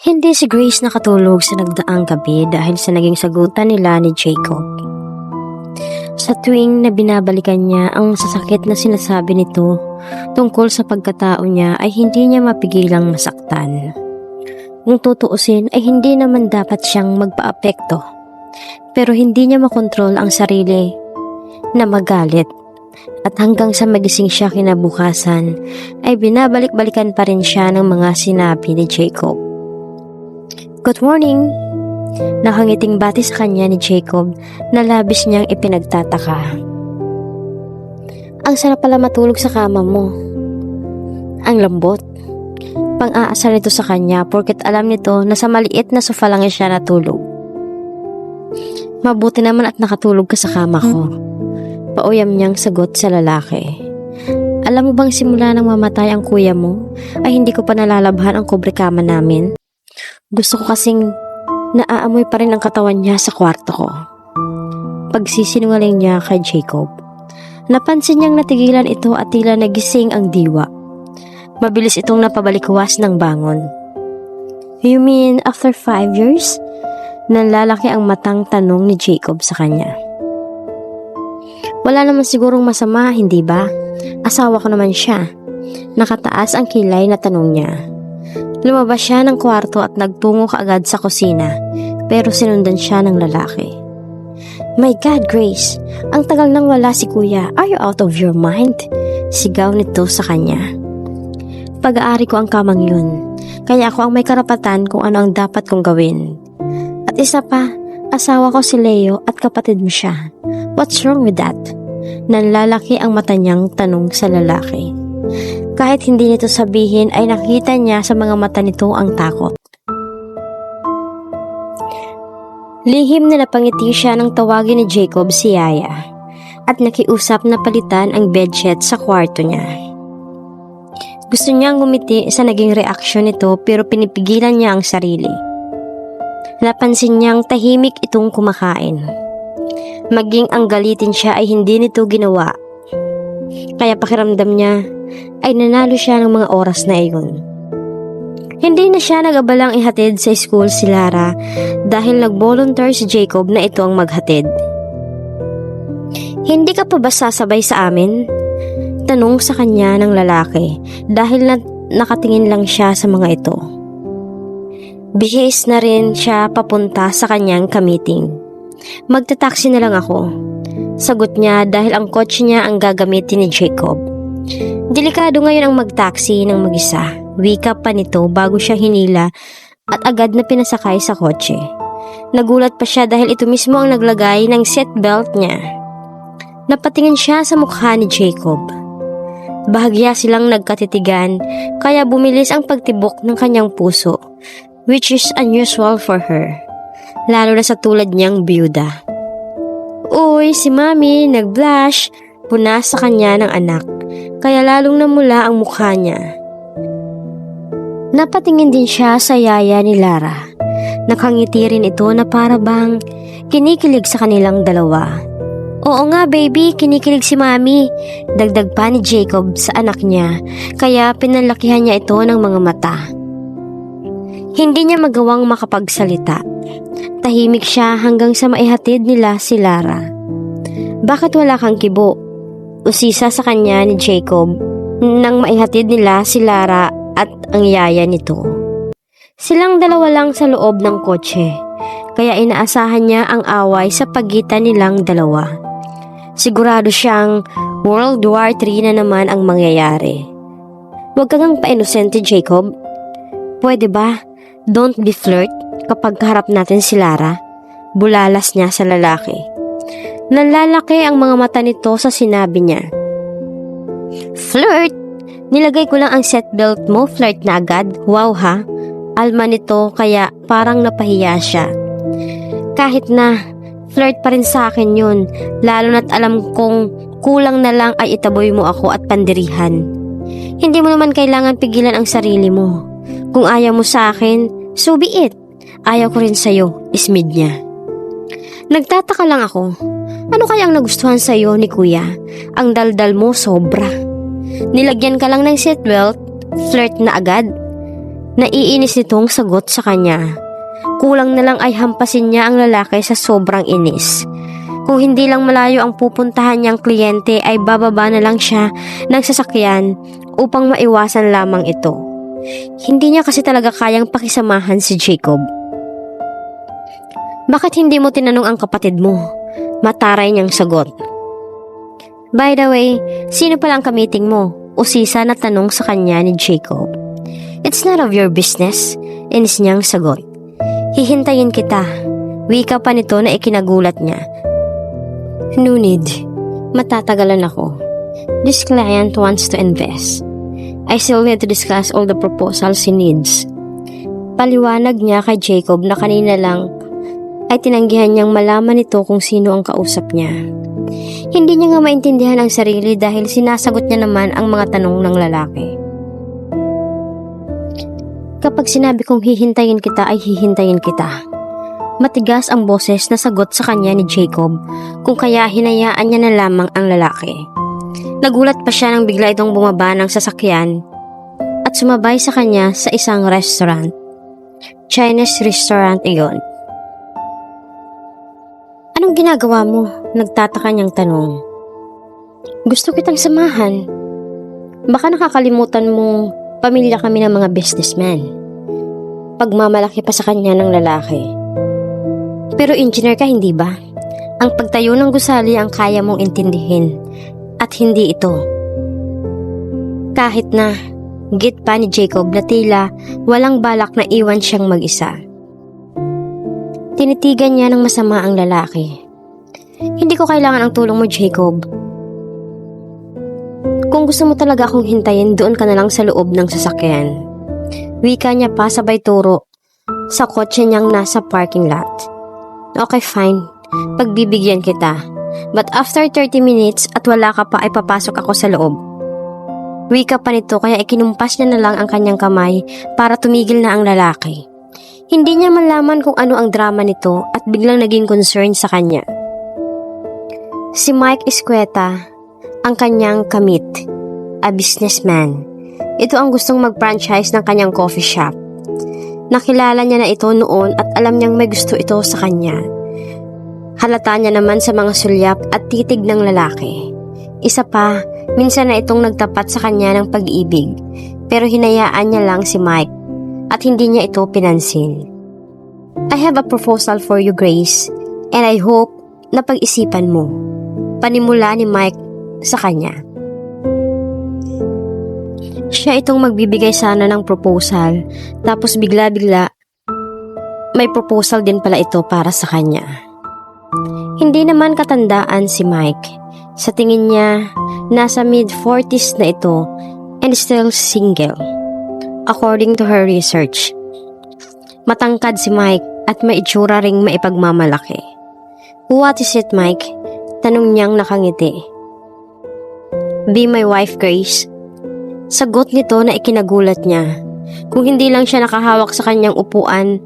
Hindi si Grace nakatulog sa nagdaang gabi dahil sa naging sagutan nila ni Jacob. Sa tuwing na binabalikan niya ang sasakit na sinasabi nito tungkol sa pagkatao niya ay hindi niya mapigilang masaktan. Kung tutuusin ay hindi naman dapat siyang magpaapekto, pero hindi niya makontrol ang sarili na magalit. At hanggang sa magising siya kinabukasan ay binabalik-balikan pa rin siya ng mga sinabi ni Jacob. Good morning! Nakangiting bati sa kanya ni Jacob na labis niyang ipinagtataka. Ang sarap pala matulog sa kama mo. Ang lambot. Pang-aasar nito sa kanya porket alam nito na sa maliit na sofa lang siya natulog. Mabuti naman at nakatulog ka sa kama ko. Pauyam niyang sagot sa lalaki. Alam mo bang simula nang mamatay ang kuya mo ay hindi ko pa nalalabhan ang kubrekama namin? Gusto ko kasing naaamoy pa rin ang katawan niya sa kwarto ko. Pagsisinungaling niya kay Jacob. Napansin niyang natigilan ito at tila nagising ang diwa. Mabilis itong napabalikwas ng bangon. You mean after 5 years? Nanlalaki ang matang tanong ni Jacob sa kanya. Wala naman sigurong masama, hindi ba? Asawa ko naman siya. Nakataas ang kilay na tanong niya. Lumabas siya ng kwarto at nagtungo kaagad sa kusina, pero sinundan siya ng lalaki. My God, Grace! Ang tagal nang wala si kuya. Are you out of your mind? Sigaw nito sa kanya. Pag-aari ko ang kamang yun, kaya ako ang may karapatan kung ano ang dapat kong gawin. At isa pa, asawa ko si Leo at kapatid mo siya. What's wrong with that? Nanlalaki ang mata niyang tanong sa lalaki. Kahit hindi nito sabihin ay nakita niya sa mga mata nito ang takot. Lihim na napangiti siya nang tawagin ni Jacob si Yaya at nakiusap na palitan ang bedsheet sa kwarto niya. Gusto niyang ngumiti sa naging reaksyon nito pero pinipigilan niya ang sarili. Napansin niyang tahimik itong kumakain. Maging ang galitin siya ay hindi nito ginawa. Kaya pakiramdam niya ay nanalo siya ng mga oras na iyon. Hindi na siya nag-abalang ihatid sa school si Lara dahil nag-volunteer si Jacob na ito ang maghatid. Hindi ka pa ba sasabay sa amin? Tanong sa kanya ng lalaki dahil nakatingin lang siya sa mga ito. Bihis na rin siya papunta sa kanyang kamiting. Magta-taxi na lang ako. Sagot niya dahil ang kotse niya ang gagamitin ni Jacob. Delikado ngayon ang mag-taxi ng mag-isa. Wika pa nito bago siya hinila at agad na pinasakay sa kotse. Nagulat pa siya dahil ito mismo ang naglagay ng seatbelt niya. Napatingin siya sa mukha ni Jacob. Bahagya silang nagkatitigan kaya bumilis ang pagtibok ng kanyang puso, which is unusual for her. Lalo na sa tulad niyang biyuda. Uy, si Mami, nag-blush. Punas sa kanya ng anak, kaya lalong namula ang mukha niya. Napatingin din siya sa yaya ni Lara. Nakangiti rin ito na para bang kinikilig sa kanilang dalawa. Oo nga baby, kinikilig si Mami. Dagdag pa ni Jacob sa anak niya, kaya pinalakihan niya ito ng mga mata. Hindi niya magawang makapagsalita. Tahimik siya hanggang sa maihatid nila si Lara. Bakit wala kang kibo? Usisa sa kanya ni Jacob nang maihatid nila si Lara at ang yaya nito. Silang dalawa lang sa loob ng kotse, kaya inaasahan niya ang away sa pagitan nilang dalawa. Sigurado siyang World War III na naman ang mangyayari. Huwag kang pa-inosente, Jacob. Pwede ba? Don't be flirt kapag kaharap natin si Lara. Bulalas niya sa lalaki. Nanlalaki ang mga mata nito sa sinabi niya. Flirt? Nilagay ko lang ang seatbelt mo, flirt na agad. Wow ha? Alma nito kaya parang napahiya siya. Kahit na, flirt pa rin sa akin yun. Lalo na't alam kong kulang na lang ay itaboy mo ako at pandirihan. Hindi mo naman kailangan pigilan ang sarili mo. Kung ayaw mo sa akin, so be it. Ayaw ko rin sa'yo, ismid niya. Nagtataka lang ako. Ano kaya ang nagustuhan sa'yo ni kuya? Ang daldal mo sobra. Nilagyan ka lang ng seatbelt, flirt na agad. Naiinis nitong sagot sa kanya. Kulang na lang ay hampasin niya ang lalaki sa sobrang inis. Kung hindi lang malayo ang pupuntahan niyang kliyente ay bababa na lang siya ng sasakyan upang maiwasan lamang ito. Hindi niya kasi talaga kayang pakisamahan si Jacob. Bakit hindi mo tinanong ang kapatid mo? Mataray niyang sagot. By the way, sino palang kamiting mo? Usisa na tanong sa kanya ni Jacob. It's none of your business, inis niyang sagot. Hihintayin kita. Wika pa nito na ikinagulat niya. No need. Matatagalan ako. This client wants to invest. I still need to discuss all the proposals he needs. Paliwanag niya kay Jacob na kanina lang ay tinanggihan niyang malaman nito kung sino ang kausap niya. Hindi niya nga maintindihan ang sarili dahil sinasagot niya naman ang mga tanong ng lalaki. Kapag sinabi kong hihintayin kita ay hihintayin kita. Matigas ang boses na sagot sa kanya ni Jacob kung kaya hinayaan niya na lamang ang lalaki. Nagulat pa siya nang bigla itong bumaba ng sasakyan at sumabay sa kanya sa isang restaurant. Chinese restaurant iyon. Anong ginagawa mo? Nagtataka niyang tanong. Gusto kitang samahan. Baka nakakalimutan mong pamilya kami ng mga businessman. Pagmamalaki pa sa kanya ng lalaki. Pero engineer ka, hindi ba? Ang pagtayo ng gusali ang kaya mong intindihin at hindi ito. Kahit na, git pa ni Jacob na tila walang balak na iwan siyang mag-isa. Tinitigan niya ng masama ang lalaki. Hindi ko kailangan ang tulong mo, Jacob. Kung gusto mo talaga akong hintayin, doon ka na lang sa loob ng sasakyan. Wika niya pa sabay turo sa kotse niyang nasa parking lot. Okay, fine. Pagbibigyan kita. But after 30 minutes at wala ka pa ay papasok ako sa loob. Wika pa nito kaya ikinumpas niya na lang ang kanyang kamay para tumigil na ang lalaki. Hindi niya malaman kung ano ang drama nito at biglang naging concern sa kanya. Si Mike Escueta, ang kanyang kamit, a businessman. Ito ang gustong mag-franchise ng kanyang coffee shop. Nakilala niya na ito noon at alam niyang may gusto ito sa kanya. Halata niya naman sa mga sulyap at titig ng lalaki. Isa pa, minsan na itong nagtapat sa kanya ng pag-ibig, pero hinayaan niya lang si Mike at hindi niya ito pinansin. I have a proposal for you, Grace, and I hope na pag-isipan mo. Panimula ni Mike sa kanya. Siya itong magbibigay sana ng proposal, tapos bigla-bigla may proposal din pala ito para sa kanya. Hindi naman katandaan si Mike. Sa tingin niya, nasa mid-40s na ito and still single. According to her research, matangkad si Mike at may itsura ring maipagmamalaki. What is it, Mike? Tanong niyang nakangiti. Be my wife, Grace. Sagot nito na ikinagulat niya. Kung hindi lang siya nakahawak sa kanyang upuan,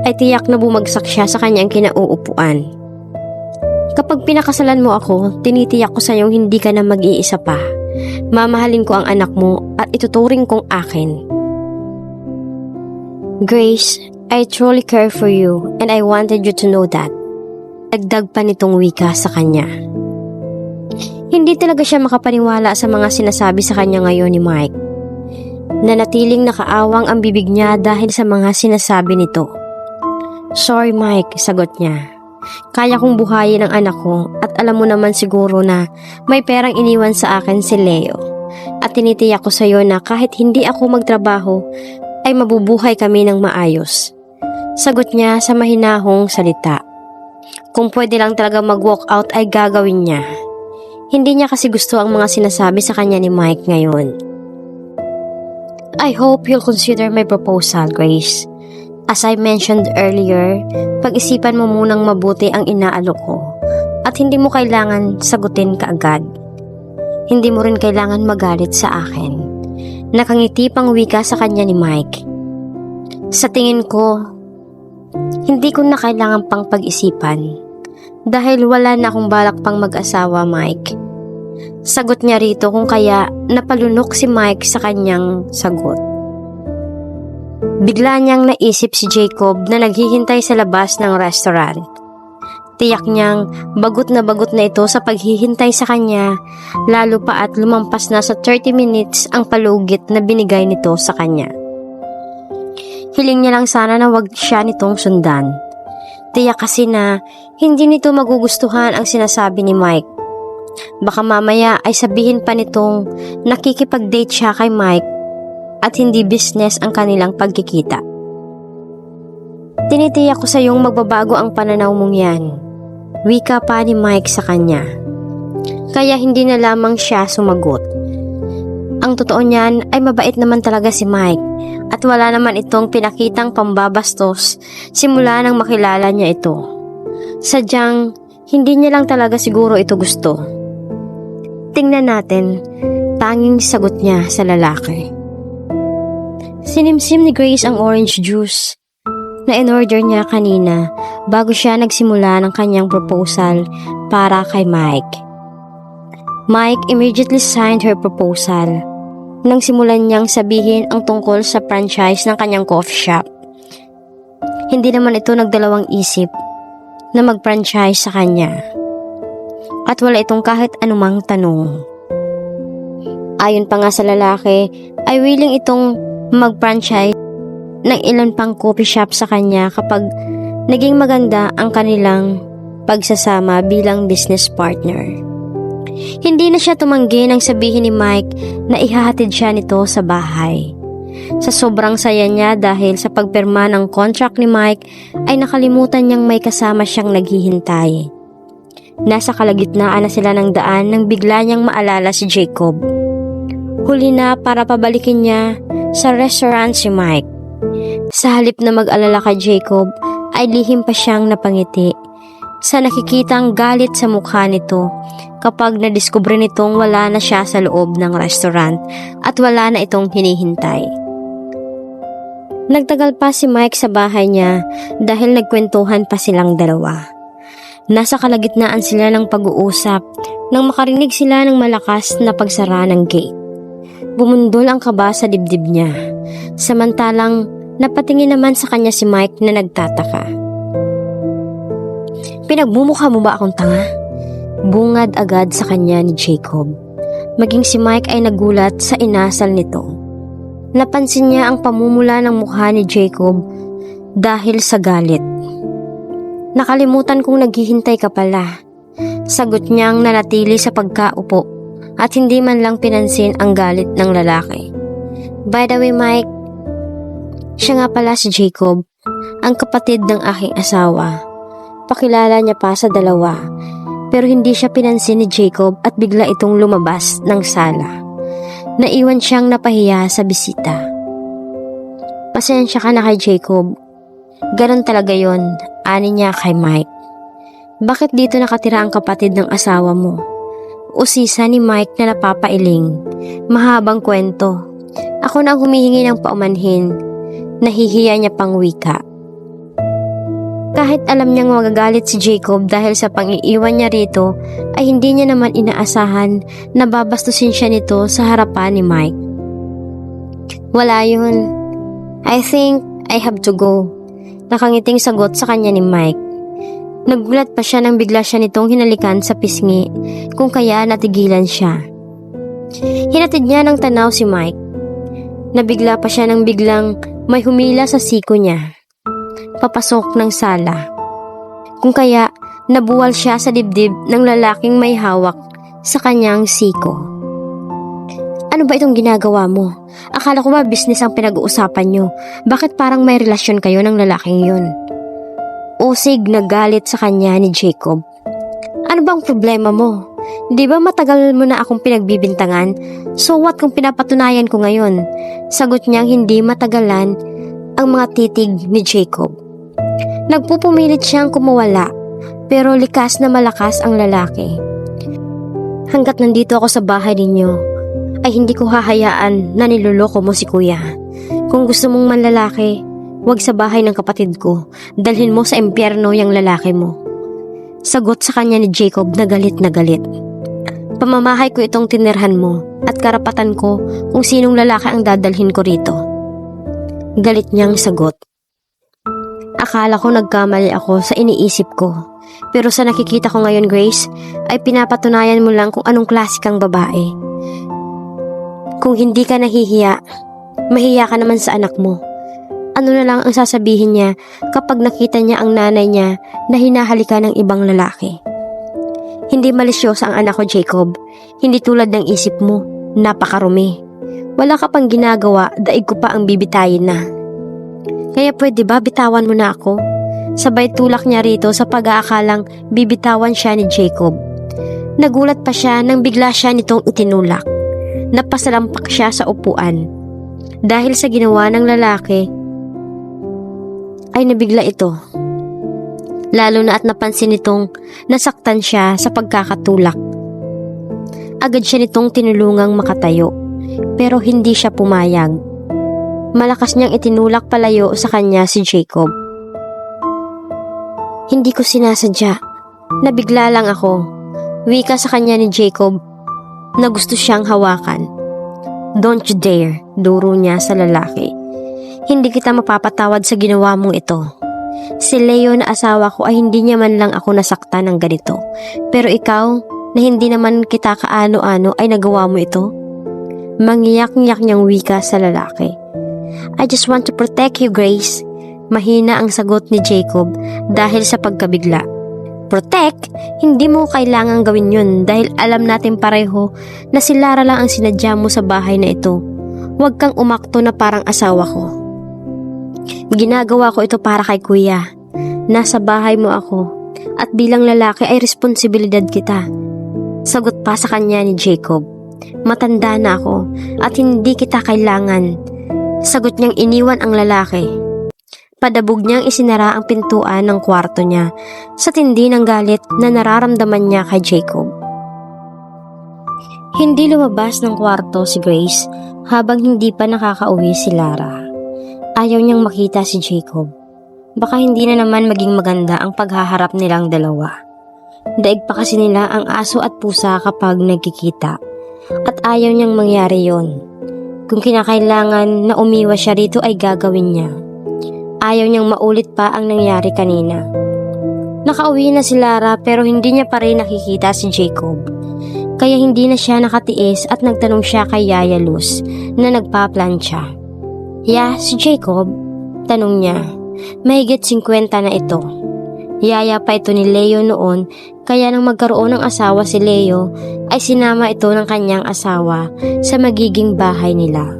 ay tiyak na bumagsak siya sa kanyang kinauupuan. Kapag pinakasalan mo ako, tinitiyak ko sa iyong hindi ka na mag-iisa pa. Mamahalin ko ang anak mo at ituturing kong akin. Grace, I truly care for you and I wanted you to know that. Dagdag pa nitong wika sa kanya. Hindi talaga siya makapaniwala sa mga sinasabi sa kanya ngayon ni Mike. Nanatiling nakaawang ang bibig niya dahil sa mga sinasabi nito. Sorry Mike, sagot niya. Kaya kong buhayin ang anak ko at alam mo naman siguro na may perang iniwan sa akin si Leo. At tinitiyak ko sa iyo na kahit hindi ako magtrabaho ay mabubuhay kami ng maayos. Sagot niya sa mahinahong salita. Kung pwede lang talaga mag-walk out ay gagawin niya. Hindi niya kasi gusto ang mga sinasabi sa kanya ni Mike ngayon. I hope you'll consider my proposal, Grace. As I mentioned earlier, pag-isipan mo munang mabuti ang inaalok ko at hindi mo kailangan sagutin kaagad. Hindi mo rin kailangan magalit sa akin. Nakangiti pang wika sa kanya ni Mike. Sa tingin ko, hindi ko na kailangan pang pag-isipan dahil wala na akong balak pang mag-asawa, Mike. Sagot niya rito kung kaya napalunok si Mike sa kanyang sagot. Bigla niyang naisip si Jacob na naghihintay sa labas ng restaurant. Tiyak niyang bagot na ito sa paghihintay sa kanya, lalo pa at lumampas na sa 30 minutes ang palugit na binigay nito sa kanya. Hiling niya lang sana na wag siya nitong sundan. Tiyak kasi na hindi nito magugustuhan ang sinasabi ni Mike. Baka mamaya ay sabihin pa nitong nakikipag-date siya kay Mike at hindi business ang kanilang pagkikita. Tinitiyak ko sa iyong magbabago ang pananaw mong yan. Wika pa ni Mike sa kanya. Kaya hindi na lamang siya sumagot. Ang totoo niyan ay mabait naman talaga si Mike at wala naman itong pinakitang pambabastos simula nang makilala niya ito. Sadyang hindi niya lang talaga siguro ito gusto. Tingnan natin, tanging sagot niya sa lalaki. Sinimsim ni Grace ang orange juice na in-order niya kanina bago siya nagsimula ng kanyang proposal para kay Mike. Mike immediately signed her proposal nang simulan niyang sabihin ang tungkol sa franchise ng kanyang coffee shop. Hindi naman ito nagdalawang isip na mag-franchise sa kanya at wala itong kahit anumang tanong. Ayon pa nga sa lalaki ay willing itong mag-franchise ng ilan pang coffee shop sa kanya kapag naging maganda ang kanilang pagsasama bilang business partner. Hindi na siya tumanggi nang sabihin ni Mike na ihahatid siya nito sa bahay. Sa sobrang saya niya dahil sa pagpirma ng contract ni Mike ay nakalimutan niyang may kasama siyang naghihintay. Nasa kalagitnaan na sila ng daan nang bigla niyang maalala si Jacob. Huli na para pabalikin niya sa restaurant si Mike. Sa halip na mag-alala kay Jacob, ay lihim pa siyang napangiti sa nakikitang galit sa mukha nito kapag nadiskubre nitong wala na siya sa loob ng restaurant at wala na itong hinihintay. Nagtagal pa si Mike sa bahay niya dahil nagkwentuhan pa silang dalawa. Nasa kalagitnaan sila ng pag-uusap nang makarinig sila ng malakas na pagsara ng gate. Bumundol ang kaba sa dibdib niya, samantalang napatingin naman sa kanya si Mike na nagtataka. Pinagmumukha mo ba akong tanga? Bungad agad sa kanya ni Jacob. Maging si Mike ay nagulat sa inasal nito. Napansin niya ang pamumula ng mukha ni Jacob dahil sa galit. Nakalimutan kong naghihintay ka pala. Sagot niyang nanatili sa pagkaupo at hindi man lang pinansin ang galit ng lalaki. By the way, Mike, siya nga pala si Jacob, ang kapatid ng aking asawa. Pakilala niya pa sa dalawa, pero hindi siya pinansin ni Jacob at bigla itong lumabas ng sala. Naiwan siyang napahiya sa bisita. Pasensya ka na kay Jacob. Ganon talaga yon, ani niya kay Mike. Bakit dito nakatira ang kapatid ng asawa mo? Usisa ni Mike na napapailing. Mahabang kwento. Ako na ang humihingi ng paumanhin. Nahihiya niya pang wika. Kahit alam niyang magagalit si Jacob dahil sa pang-iiwan niya rito, ay hindi niya naman inaasahan na babastusin siya nito sa harapan ni Mike. Wala yun. I think I have to go. Nakangiting sagot sa kanya ni Mike. Nagulat pa siya nang bigla siya nitong hinalikan sa pisngi, kung kaya natigilan siya. Hinatid niya ng tanaw si Mike. Nabigla pa siya nang biglang may humila sa siko niya. Papasok ng sala. Kung kaya nabuwal siya sa dibdib ng lalaking may hawak sa kanyang siko. Ano ba itong ginagawa mo? Akala ko ba business ang pinag-uusapan nyo? Bakit parang may relasyon kayo ng lalaking yun? Usig na galit sa kanya ni Jacob. Ano bang problema mo? Di ba matagal mo na akong pinagbibintangan? So what kung pinapatunayan ko ngayon? Sagot niyang hindi matagalan ang mga titig ni Jacob. Nagpupumilit siyang kumawala, pero likas na malakas ang lalaki. Hanggat nandito ako sa bahay ninyo, ay hindi ko hahayaan na niloloko mo si kuya. Kung gusto mong manlalaki, wag sa bahay ng kapatid ko. Dalhin mo sa impyerno yung lalaki mo. Sagot sa kanya ni Jacob na galit na galit. Pamamahay ko itong tinirhan mo at karapatan ko kung sinong lalaki ang dadalhin ko rito. Galit niyang sagot. Akala ko nagkamali ako sa iniisip ko. Pero sa nakikita ko ngayon, Grace, ay pinapatunayan mo lang kung anong klase kang babae. Kung hindi ka nahihiya, mahiya ka naman sa anak mo. Ano na lang ang sasabihin niya kapag nakita niya ang nanay niya na hinahalika ng ibang lalaki? Hindi malisyosa ang anak ko, Jacob. Hindi tulad ng isip mo, napakarumi. Wala ka pang ginagawa, daig ko pa ang bibitayin na. Kaya pwede ba bitawan mo na ako? Sabay tulak niya rito sa pag-aakalang bibitawan siya ni Jacob. Nagulat pa siya nang bigla siya nitong itinulak. Napasalampak siya sa upuan. Dahil sa ginawa ng lalaki, ay nabigla ito. Lalo na at napansin nitong nasaktan siya sa pagkakatulak. Agad siya nitong tinulungang makatayo, pero hindi siya pumayag. Malakas niyang itinulak palayo sa kanya si Jacob. Hindi ko sinasadya. Nabigla lang ako. Wika sa kanya ni Jacob na gusto siyang hawakan. Don't you dare, duro niya sa lalaki. Hindi kita mapapatawad sa ginawa mong ito. Si Leo na asawa ko ay hindi niya man lang ako nasaktan ng ganito. Pero ikaw, na hindi naman kita kaano-ano ay nagawa mo ito? Mangiyak-ngiyak niyang wika sa lalaki. I just want to protect you, Grace. Mahina ang sagot ni Jacob dahil sa pagkabigla. Protect? Hindi mo kailangang gawin yun dahil alam natin pareho na si Lara lang ang sinadya mo sa bahay na ito. Huwag kang umakto na parang asawa ko. Ginagawa ko ito para kay kuya. Nasa bahay mo ako at bilang lalaki ay responsibilidad kita. Sagot pa sa kanya ni Jacob. Matanda na ako at hindi kita kailangan. Sagot niyang iniwan ang lalaki. Padabog niyang isinara ang pintuan ng kwarto niya sa tindi ng galit na nararamdaman niya kay Jacob. Hindi lumabas ng kwarto si Grace habang hindi pa nakakauwi si Lara. Ayaw niyang makita si Jacob. Baka hindi na naman maging maganda ang paghaharap nilang dalawa. Daig pa kasi nila ang aso at pusa kapag nagkikita. At ayaw niyang mangyari yon. Kung kinakailangan na umiwas siya rito ay gagawin niya. Ayaw niyang maulit pa ang nangyari kanina. Nakauwi na si Lara pero hindi niya pa rin nakikita si Jacob. Kaya hindi na siya nakatiis at nagtanong siya kay Yaya Luz na nagpaplansya. Ya, si Jacob? Tanong niya. Mahigit 50 na ito. Yaya pa ito ni Leo noon, kaya nang magkaroon ng asawa si Leo, ay sinama ito ng kanyang asawa sa magiging bahay nila.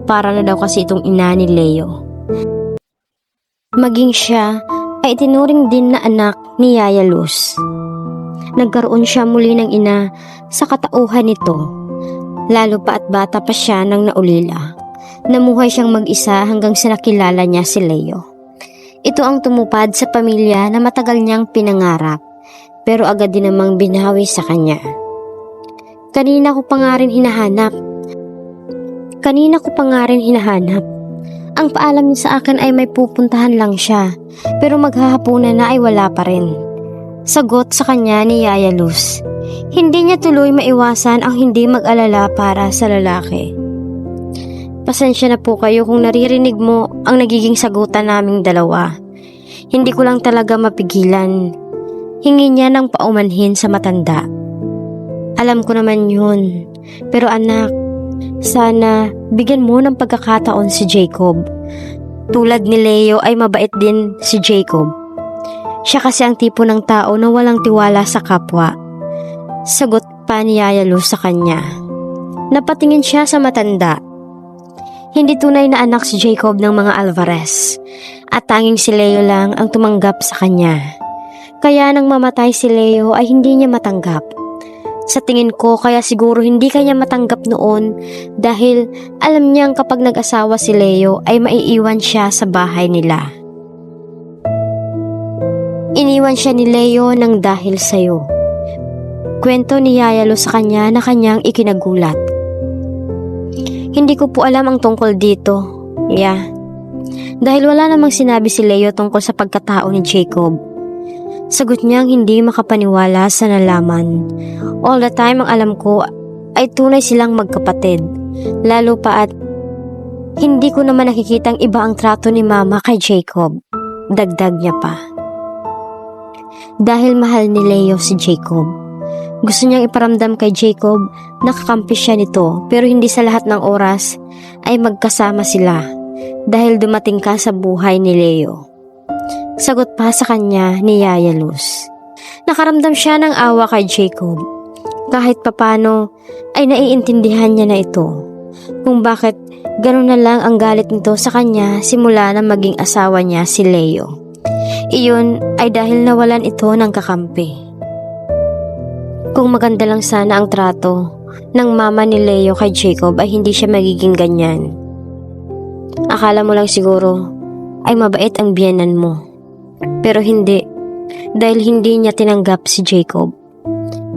Para na daw kasi itong ina ni Leo. Maging siya ay itinuring din na anak ni Yaya Luz. Nagkaroon siya muli ng ina sa katauhan nito, lalo pa at bata pa siya nang naulila. Namuhay siyang mag-isa hanggang sa nakilala niya si Leo. Ito ang tumupad sa pamilya na matagal niyang pinangarap, pero agad din namang binawi sa kanya. Kanina ko pa nga rin hinahanap. Ang paalam niya sa akin ay may pupuntahan lang siya, pero maghahapunan na ay wala pa rin. Sagot sa kanya ni Yaya Luz. Hindi niya tuloy maiwasan ang hindi mag-alala para sa lalaki. Pasensya na po kayo kung naririnig mo ang nagiging sagutan naming dalawa. Hindi ko lang talaga mapigilan. Hingi niya ng paumanhin sa matanda. Alam ko naman yun. Pero anak, sana bigyan mo ng pagkakataon si Jacob. Tulad ni Leo ay mabait din si Jacob. Siya kasi ang tipo ng tao na walang tiwala sa kapwa. Sagot pa ni Yaya Luz sa kanya. Napatingin siya sa matanda. Hindi tunay na anak si Jacob ng mga Alvarez at tanging si Leo lang ang tumanggap sa kanya. Kaya nang mamatay si Leo ay hindi niya matanggap. Sa tingin ko kaya siguro hindi kanya matanggap noon dahil alam niyang kapag nag-asawa si Leo ay maiiwan siya sa bahay nila. Iniwan siya ni Leo ng dahil sa'yo. Kwento ni Yaya Luz sa kanya na kanyang ikinagulat. Hindi ko po alam ang tungkol dito. Dahil wala namang sinabi si Leo tungkol sa pagkatao ni Jacob. Sagot niyang hindi makapaniwala sa nalaman. All the time ang alam ko ay tunay silang magkapatid. Lalo pa at Hindi ko naman nakikitang iba ang trato ni Mama kay Jacob. Dagdag niya pa. Dahil mahal ni Leo si Jacob. Gusto niyang iparamdam kay Jacob na kakampi siya nito pero hindi sa lahat ng oras ay magkasama sila dahil dumating ka sa buhay ni Leo. Sagot pa sa kanya ni Yaya Luz. Nakaramdam siya ng awa kay Jacob. Kahit papano ay naiintindihan niya na ito kung bakit ganun na lang ang galit nito sa kanya simula na maging asawa niya si Leo. Iyon ay dahil nawalan ito ng kakampi. Kung maganda lang sana ang trato ng mama ni Leo kay Jacob ay hindi siya magiging ganyan. Akala mo lang siguro ay mabait ang biyenan mo. Pero hindi, dahil hindi niya tinanggap si Jacob.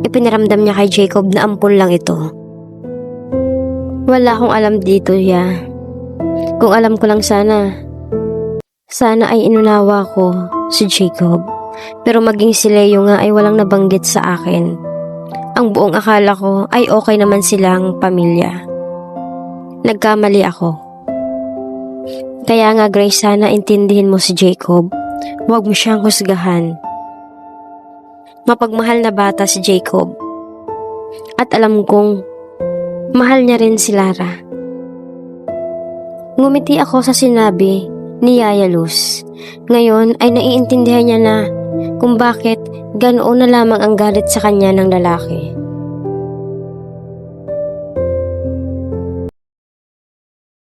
Ipinaramdam niya kay Jacob na ampun lang ito. Wala akong alam dito, ya. Kung alam ko lang sana ay inunawa ko si Jacob. Pero maging si Leo nga ay walang nabanggit sa akin. Ang buong akala ko ay okay naman silang pamilya. Nagkamali ako. Kaya nga Grace, sana intindihin mo si Jacob. Huwag mo siyang husgahan. Mapagmahal na bata si Jacob. At alam kong mahal niya rin si Lara. Ngumiti ako sa sinabi ni Yaya Luz. Ngayon ay naiintindihan niya na kung bakit ganoon na lamang ang galit sa kanya ng lalaki.